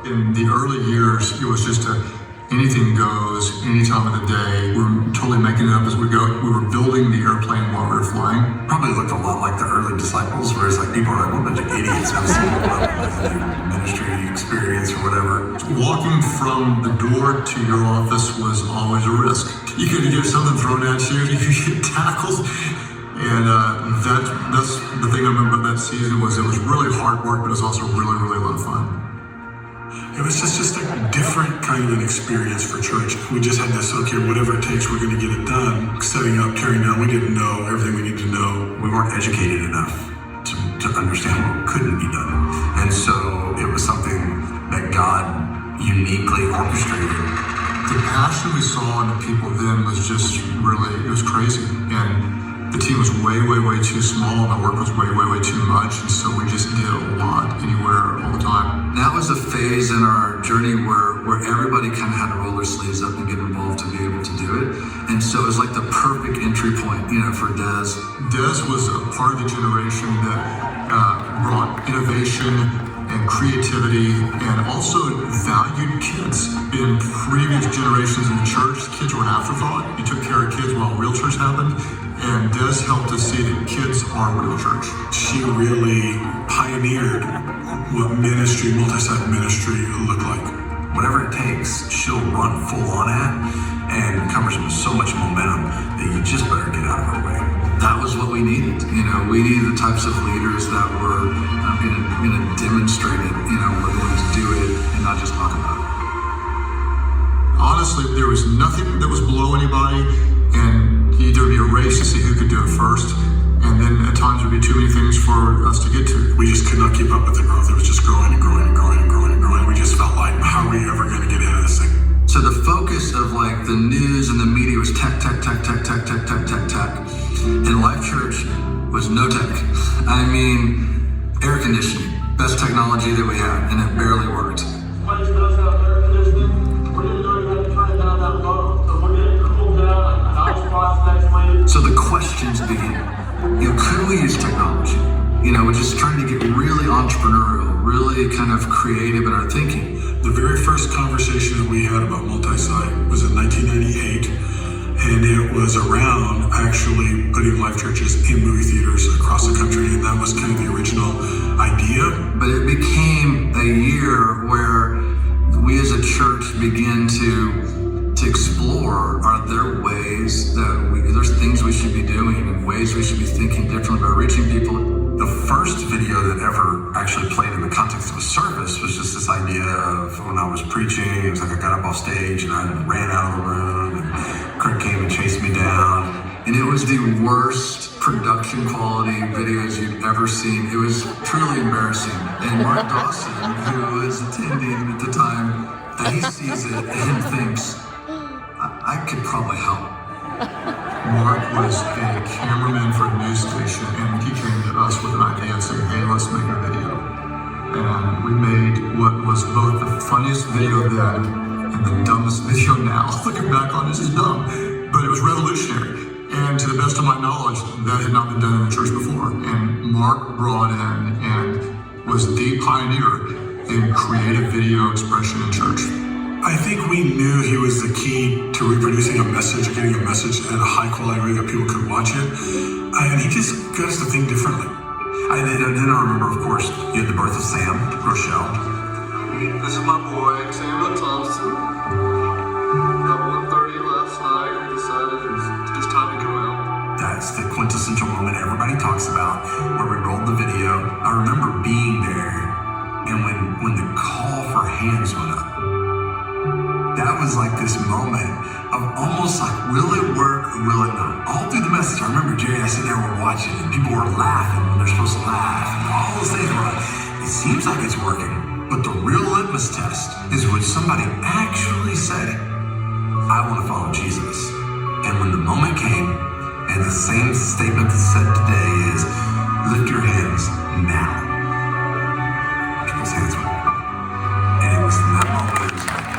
In the early years, it was just anything goes, any time of the day. We were totally making it up as we go. We were building the airplane while we were flying. Probably looked a lot like the early disciples, whereas like people are like, what a bunch of idiots have seen ministry experience or whatever. Walking from the door to your office was always a risk. You could get something thrown at you, you could get tackled. And that's the thing I remember about that season was it was really hard work, but it was also really, really a lot of fun. It was just a different kind of an experience for church. We just had this, okay, whatever it takes, we're going to get it done. Setting up, tearing down, we didn't know everything we needed to know. We weren't educated enough to understand what couldn't be done. And so it was something that God uniquely orchestrated. The passion we saw in the people then was just really, it was crazy. And the team was way, way, way too small, and the work was way, way, way too much, and so we just did a lot, anywhere, all the time. That was a phase in our journey where everybody kind of had to roll their sleeves up and get involved to be able to do it. And so it was like the perfect entry point, for Des. Des was a part of the generation that brought innovation and creativity and also valued kids. In previous generations in the church, kids were an afterthought. You took care of kids while real church happened. And Des helped us see that kids are real church. She really pioneered what ministry, multi-site ministry looked like. Whatever it takes, she'll run full on at and covers with so much momentum that you just better get out of her way. That was what we needed. We needed the types of leaders that were going to demonstrate it, were going to do it and not just talk about it. Honestly, there was nothing that was below anybody, and either be a race to see who could do it first, and then at times there'd be too many things for us to get to. We just could not keep up with the growth. It was just growing and growing and growing and growing and growing. We just felt like, how are we ever going to get into this thing? So the focus of like the news and the media was tech. And Life Church was no tech. I mean, air conditioning, best technology that we had, and it barely worked. So the questions begin. Could we use technology? We're just trying to get really entrepreneurial, really kind of creative in our thinking. The very first conversation that we had about multi-site was in 1998, and it was around actually putting Life Churches in movie theaters across the country, and that was kind of the original idea. But it became a year where we as a church began to explore, are there ways that there's things we should be doing and ways we should be thinking differently about reaching people. The first video that ever actually played in the context of a service was just this idea of when I was preaching, it was like I got up off stage and I ran out of the room and Kurt came and chased me down. And it was the worst production quality videos you've ever seen. It was truly embarrassing. And Mark Dawson, who was attending at the time, he sees it and thinks, I could probably help. Mark was a cameraman for a news station, and he came to us with an idea and said, hey, let's make a video. And we made what was both the funniest video then and the dumbest video now. Looking back on this is dumb, but it was revolutionary. And to the best of my knowledge, that had not been done in the church before. And Mark brought in and was the pioneer in creative video expression in church. I think we knew he was the key to reproducing a message, getting a message at a high quality way that people could watch it. And he just got us to think differently. And then I remember, of course, you had the birth of Sam Rochelle. This is my boy, Samuel Thompson. About 1:30 last night, we decided it's time to go out. That's the quintessential moment everybody talks about, where we rolled the video. I remember being there, and when the call for hands went up, that was like this moment of almost like, will it work or will it not? All through the message, I remember Jerry, I said there, we're watching, and people were laughing when they're supposed to laugh, and all those things were like, it seems like it's working. But the real litmus test is when somebody actually say, I want to follow Jesus. And when the moment came, and the same statement that's said today is, lift your hands now. People's hands went up. And it was in that moment, it was like,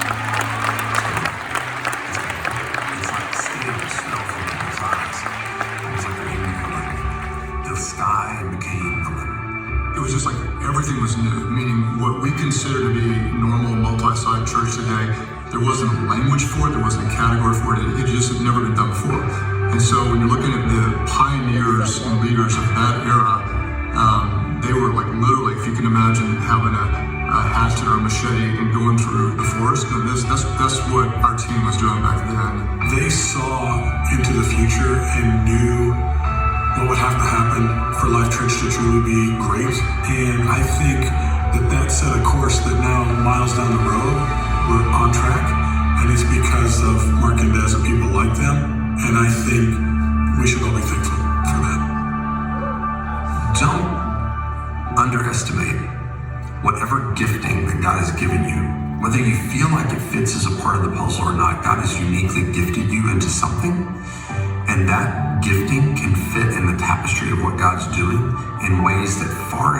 the sky became the limit. It was just like everything was new, meaning what we consider to be normal multi-site church today, there wasn't a language for it, there wasn't a category for it, it just had never been done before. And so when you're looking at the pioneers and leaders of that era, they were like literally, if you can imagine having a hatchet or a machete and going through the forest, that's what our team was doing back then. They saw into the future and knew what would have to happen for Life Church to truly be great. And I think that set a course that now, miles down the road, we're on track. And it's because of Mark and Des and people like them. And I think we should all be thankful for that. Don't underestimate whatever gifting that God has given you. Whether you feel like it fits as a part of the puzzle or not, God has uniquely gifted you into something. And that gifting can fit in the tapestry of what God's doing in ways that far